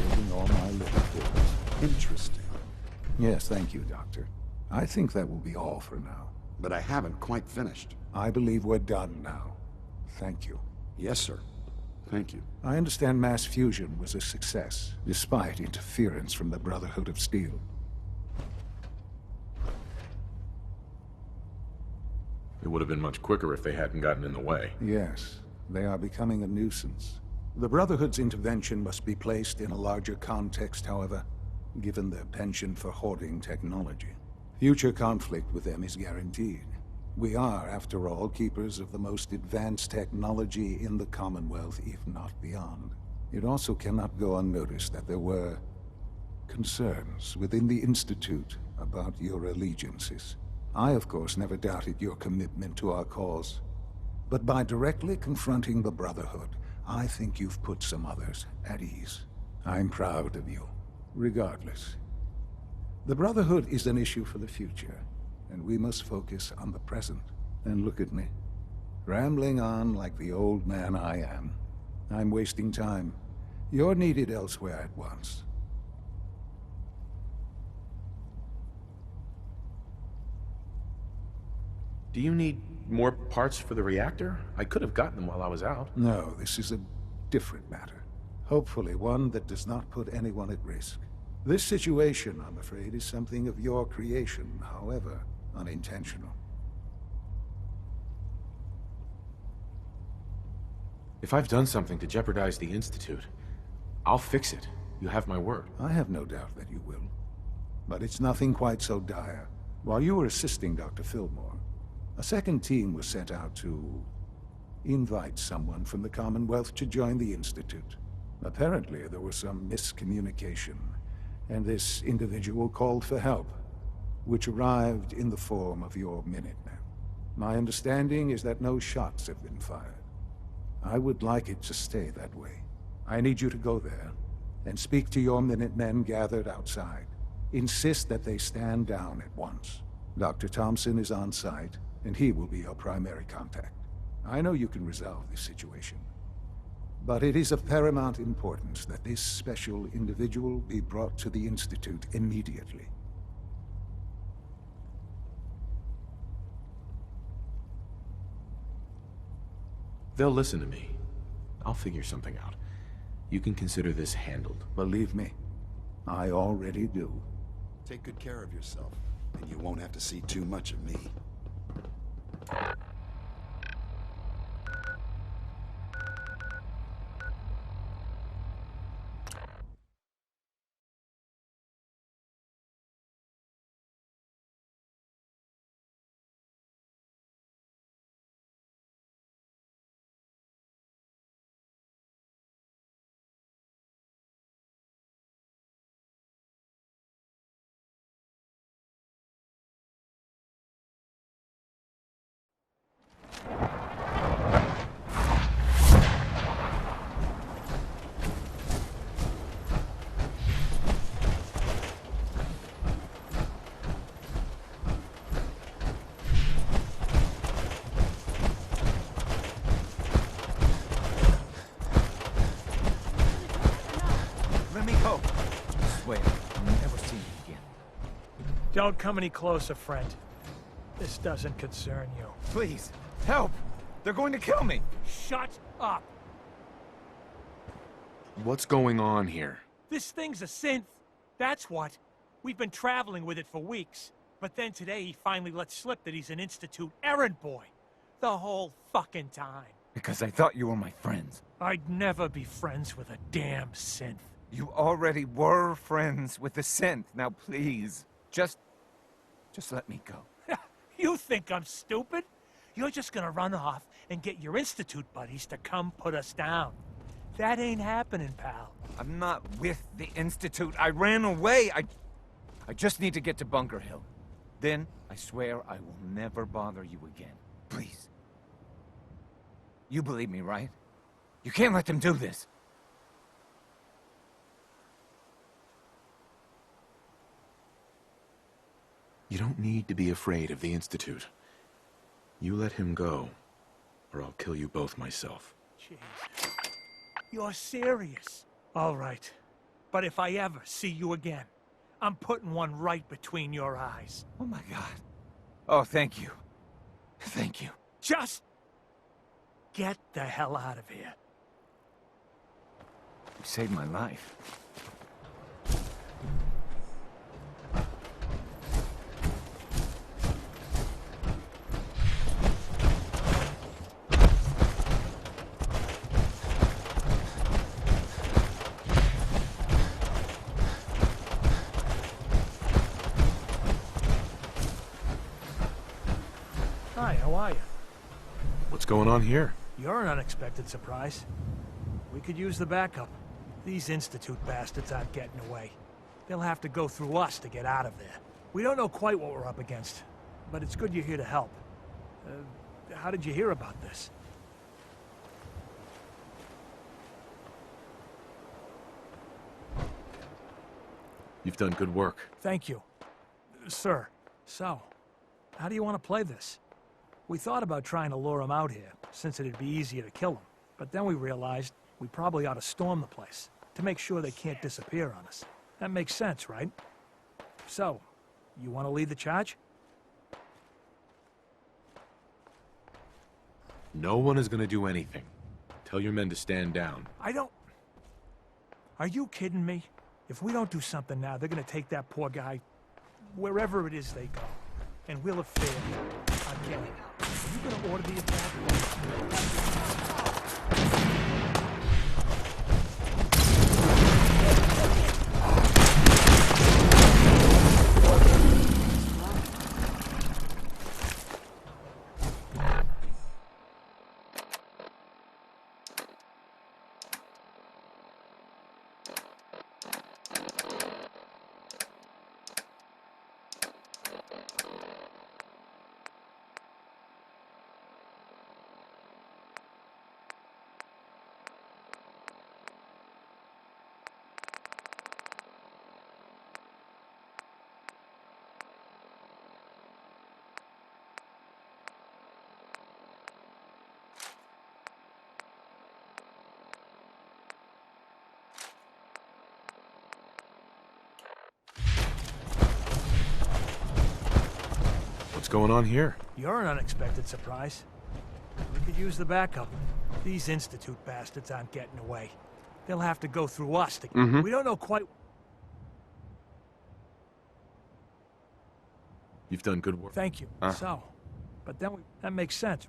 taking all my little pills. Interesting. Yes, thank you, Doctor. I think that will be all for now. But I haven't quite finished. I believe we're done now. Thank you. Yes, sir. Thank you. I understand mass fusion was a success, despite interference from the Brotherhood of Steel. It would have been much quicker if they hadn't gotten in the way. Yes, they are becoming a nuisance. The Brotherhood's intervention must be placed in a larger context, however, given their penchant for hoarding technology. Future conflict with them is guaranteed. We are, after all, keepers of the most advanced technology in the Commonwealth, if not beyond. It also cannot go unnoticed that there were concerns within the Institute about your allegiances. I, of course, never doubted your commitment to our cause. But by directly confronting the Brotherhood, I think you've put some others at ease. I'm proud of you, regardless. The Brotherhood is an issue for the future, and we must focus on the present. And look at me, rambling on like the old man I am. I'm wasting time. You're needed elsewhere at once. Do you need more parts for the reactor? I could have gotten them while I was out. No, this is a different matter. Hopefully one that does not put anyone at risk. This situation, I'm afraid, is something of your creation, however unintentional. If I've done something to jeopardize the Institute, I'll fix it. You have my word. I have no doubt that you will. But it's nothing quite so dire. While you were assisting Dr. Fillmore, a second team was sent out to invite someone from the Commonwealth to join the Institute. Apparently, there was some miscommunication, and this individual called for help, which arrived in the form of your Minutemen. My understanding is that no shots have been fired. I would like it to stay that way. I need you to go there and speak to your Minutemen gathered outside. Insist that they stand down at once. Dr. Thompson is on site, and he will be your primary contact. I know you can resolve this situation, but it is of paramount importance that this special individual be brought to the Institute immediately. They'll listen to me. I'll figure something out. You can consider this handled. Believe me, I already do. Take good care of yourself, and you won't have to see too much of me. Let me go. I swear, I'll never see you again. Don't come any closer, friend. This doesn't concern you. Please, help! They're going to kill me! Shut up! What's going on here? This thing's a synth. That's what. We've been traveling with it for weeks. But then today he finally let slip that he's an Institute errand boy. The whole fucking time. Because I thought you were my friends. I'd never be friends with a damn synth. You already were friends with the synth. Now please, just let me go. You think I'm stupid? You're just gonna run off and get your Institute buddies to come put us down. That ain't happening, pal. I'm not with the Institute. I ran away. I just need to get to Bunker Hill. Then, I swear I will never bother you again. Please. You believe me, right? You can't let them do this. You don't need to be afraid of the Institute. You let him go, or I'll kill you both myself. Jeez. You're serious. All right. But if I ever see you again, I'm putting one right between your eyes. Oh my God. Oh, thank you. Thank you. Just get the hell out of here. You saved my life. Hi, how are you? What's going on here? You're an unexpected surprise. We could use the backup. These Institute bastards aren't getting away. They'll have to go through us to get out of there. We don't know quite what we're up against, but it's good you're here to help. How did you hear about this? You've done good work. Thank you. Sir, so, how do you want to play this? We thought about trying to lure him out here, since it'd be easier to kill him. But then we realized we probably ought to storm the place, to make sure they can't disappear on us. That makes sense, right? So, you want to lead the charge? No one is gonna do anything. Tell your men to stand down. I don't... Are you kidding me? If we don't do something now, they're gonna take that poor guy wherever it is they go. And we'll have failed again. Are you gonna order the attack? What's going on here? You're an unexpected surprise. We could use the backup. These Institute bastards aren't getting away. They'll have to go through us to... We don't know quite... You've done good work. Thank you. So, but then that makes sense.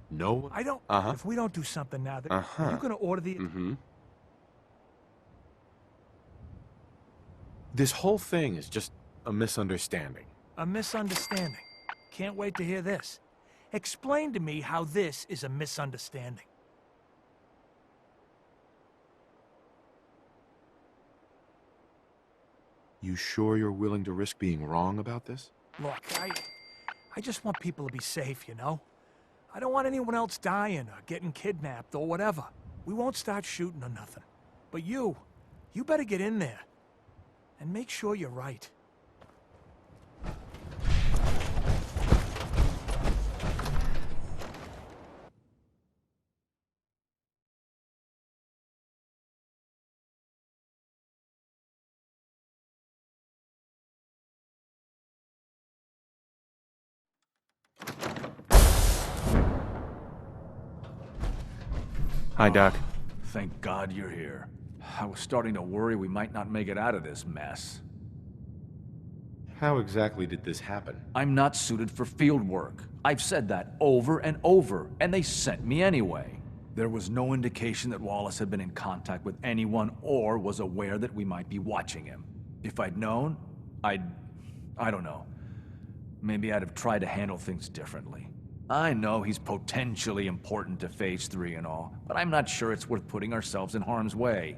No one... I don't... If we don't do something now, are you gonna order the... This whole thing is just a misunderstanding. A misunderstanding. Can't wait to hear this. Explain to me how this is a misunderstanding. You sure you're willing to risk being wrong about this? Look, I just want people to be safe, you know? I don't want anyone else dying or getting kidnapped or whatever. We won't start shooting or nothing. But you better get in there. And make sure you're right. Hi, Doc. Thank God you're here. I was starting to worry we might not make it out of this mess. How exactly did this happen? I'm not suited for field work. I've said that over and over, and they sent me anyway. There was no indication that Wallace had been in contact with anyone or was aware that we might be watching him. If I'd known, I don't know. Maybe I'd have tried to handle things differently. I know he's potentially important to Phase 3 and all, but I'm not sure it's worth putting ourselves in harm's way.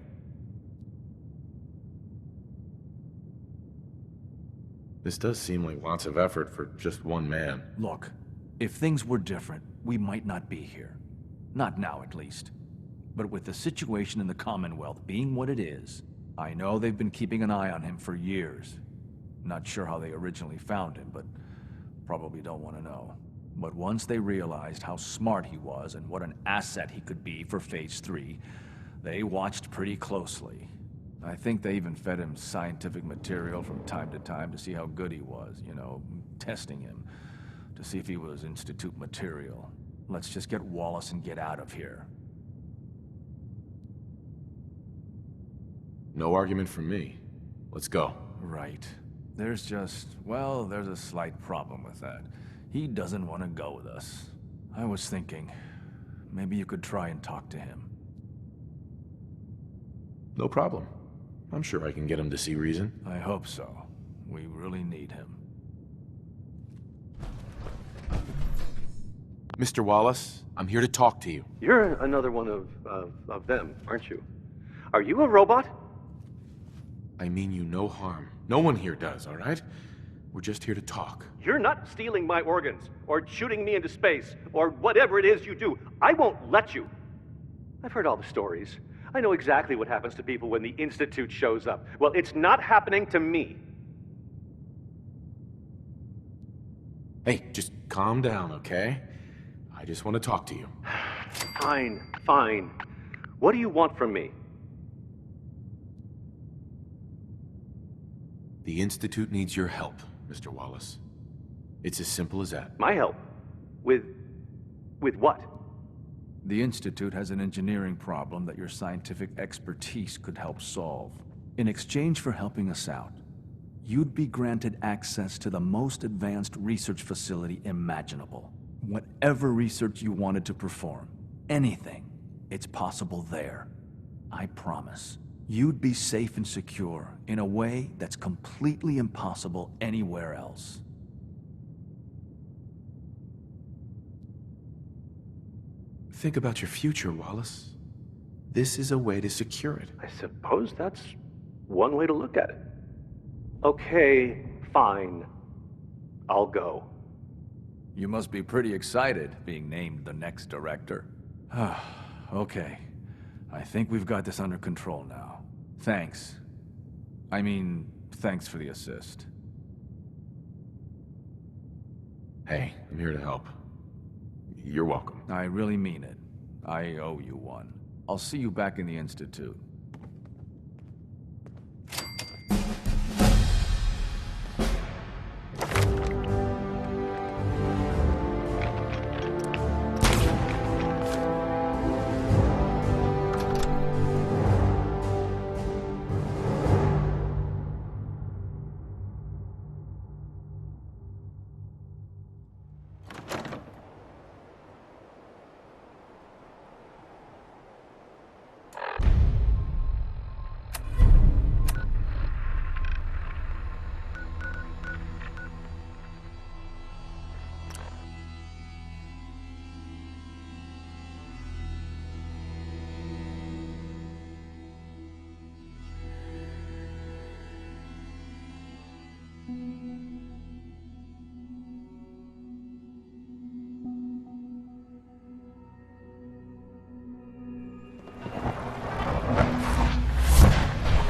This does seem like lots of effort for just one man. Look, if things were different, we might not be here. Not now, at least. But with the situation in the Commonwealth being what it is, I know they've been keeping an eye on him for years. Not sure how they originally found him, but probably don't want to know. But once they realized how smart he was and what an asset he could be for Phase 3, They watched pretty closely. I think they even fed him scientific material from time to time to see how good he was, you know, testing him, to see if he was Institute material. Let's just get Wallace and get out of here. No argument from me. Let's go. Right. There's just, well, there's a slight problem with that. He doesn't want to go with us. I was thinking, maybe you could try and talk to him. No problem. I'm sure I can get him to see reason. I hope so. We really need him. Mr. Wallace, I'm here to talk to you. You're another one of them, aren't you? Are you a robot? I mean you no harm. No one here does, all right? We're just here to talk. You're not stealing my organs, or shooting me into space, or whatever it is you do. I won't let you. I've heard all the stories. I know exactly what happens to people when the Institute shows up. Well, it's not happening to me. Hey, just calm down, okay? I just want to talk to you. Fine, fine. What do you want from me? The Institute needs your help, Mr. Wallace. It's as simple as that. My help? With what? The Institute has an engineering problem that your scientific expertise could help solve. In exchange for helping us out, you'd be granted access to the most advanced research facility imaginable. Whatever research you wanted to perform, anything, it's possible there. I promise. You'd be safe and secure in a way that's completely impossible anywhere else. Think about your future, Wallace. This is a way to secure it. I suppose that's one way to look at it. Okay, fine. I'll go. You must be pretty excited being named the next director. Okay. I think we've got this under control now. Thanks. I mean, thanks for the assist. Hey, I'm here to help. You're welcome. I really mean it. I owe you one. I'll see you back in the Institute.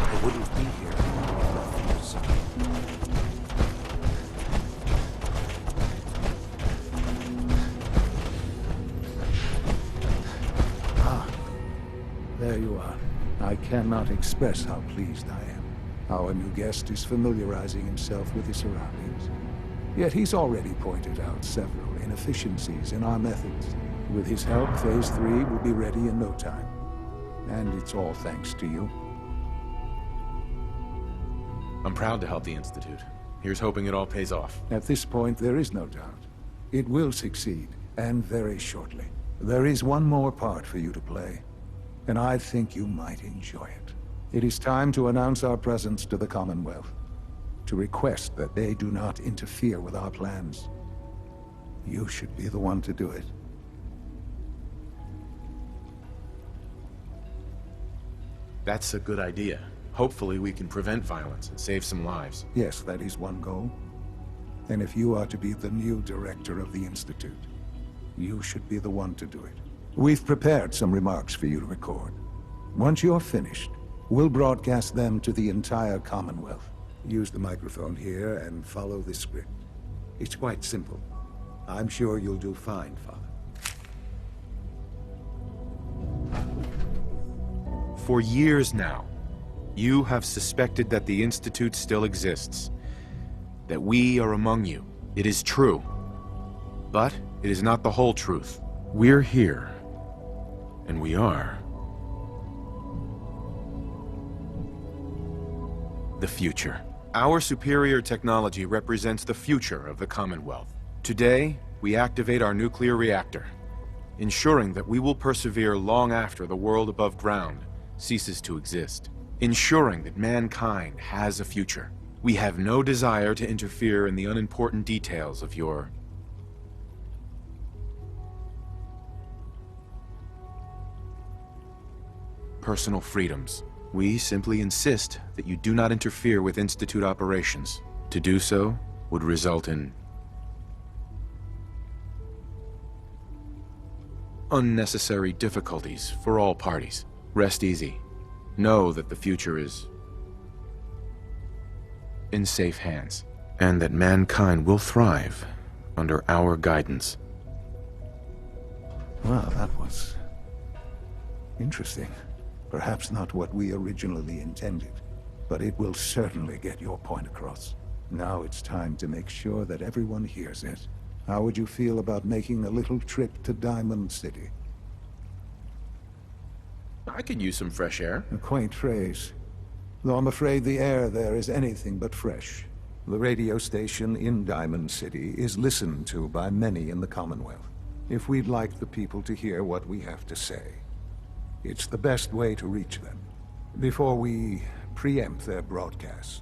I wouldn't be here without you, son. There you are. I cannot express how pleased I am. Our new guest is familiarizing himself with his surroundings. Yet he's already pointed out several inefficiencies in our methods. With his help, Phase 3 will be ready in no time. And it's all thanks to you. I'm proud to help the Institute. Here's hoping it all pays off. At this point, there is no doubt. It will succeed, and very shortly. There is one more part for you to play, and I think you might enjoy it. It is time to announce our presence to the Commonwealth, to request that they do not interfere with our plans. You should be the one to do it. That's a good idea. Hopefully we can prevent violence and save some lives. Yes, that is one goal. And if you are to be the new director of the Institute, you should be the one to do it. We've prepared some remarks for you to record. Once you're finished, we'll broadcast them to the entire Commonwealth. Use the microphone here and follow the script. It's quite simple. I'm sure you'll do fine, Father. For years now, you have suspected that the Institute still exists. That we are among you. It is true. But it is not the whole truth. We're here. And we are the future. Our superior technology represents the future of the Commonwealth. Today, we activate our nuclear reactor, ensuring that we will persevere long after the world above ground ceases to exist. Ensuring that mankind has a future. We have no desire to interfere in the unimportant details of your personal freedoms. We simply insist that you do not interfere with Institute operations. To do so would result in unnecessary difficulties for all parties. Rest easy. Know that the future is in safe hands, and that mankind will thrive under our guidance. Well, that was interesting. Perhaps not what we originally intended, but it will certainly get your point across. Now it's time to make sure that everyone hears it. How would you feel about making a little trip to Diamond City? I could use some fresh air. A quaint phrase, though I'm afraid the air there is anything but fresh. The radio station in Diamond City is listened to by many in the Commonwealth. If we'd like the people to hear what we have to say, it's the best way to reach them. Before we preempt their broadcasts,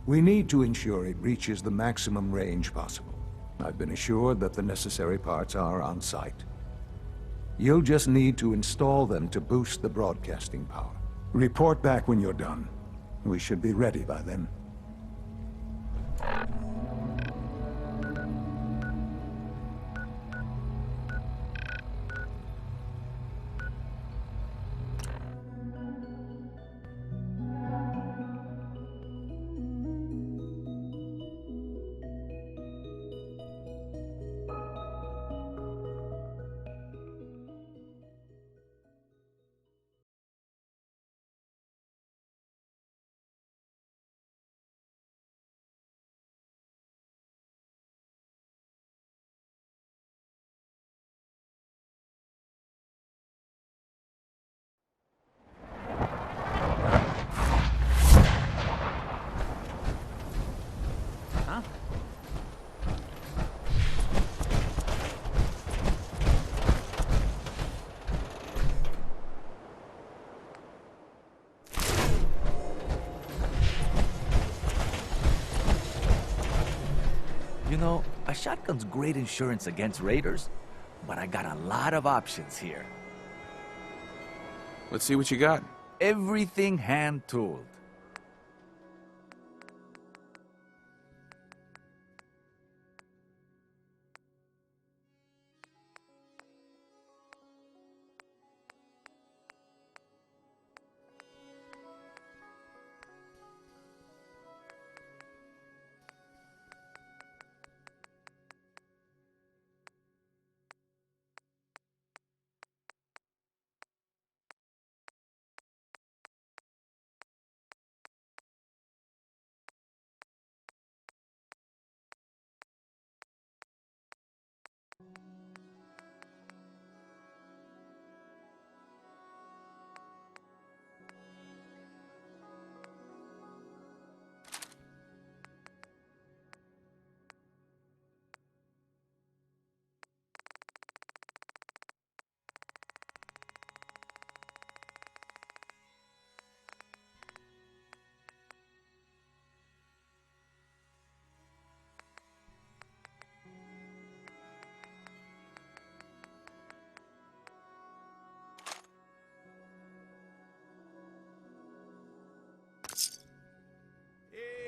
we need to ensure it reaches the maximum range possible. I've been assured that the necessary parts are on site. You'll just need to install them to boost the broadcasting power. Report back when you're done. We should be ready by then. You know, a shotgun's great insurance against raiders, but I got a lot of options here. Let's see what you got. Everything hand-tooled.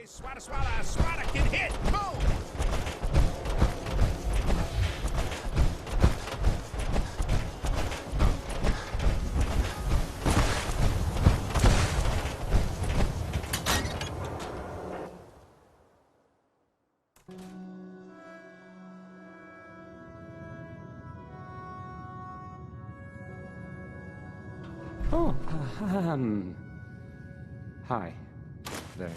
Swata, swata, swata, get hit! Move! Oh, Hi. There.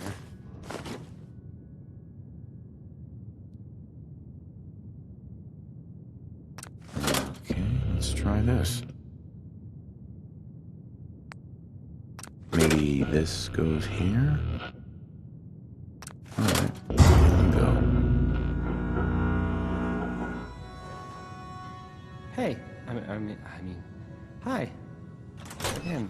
Okay, let's try this. Maybe this goes here? Alright, go. Hey, I mean, hi. Again,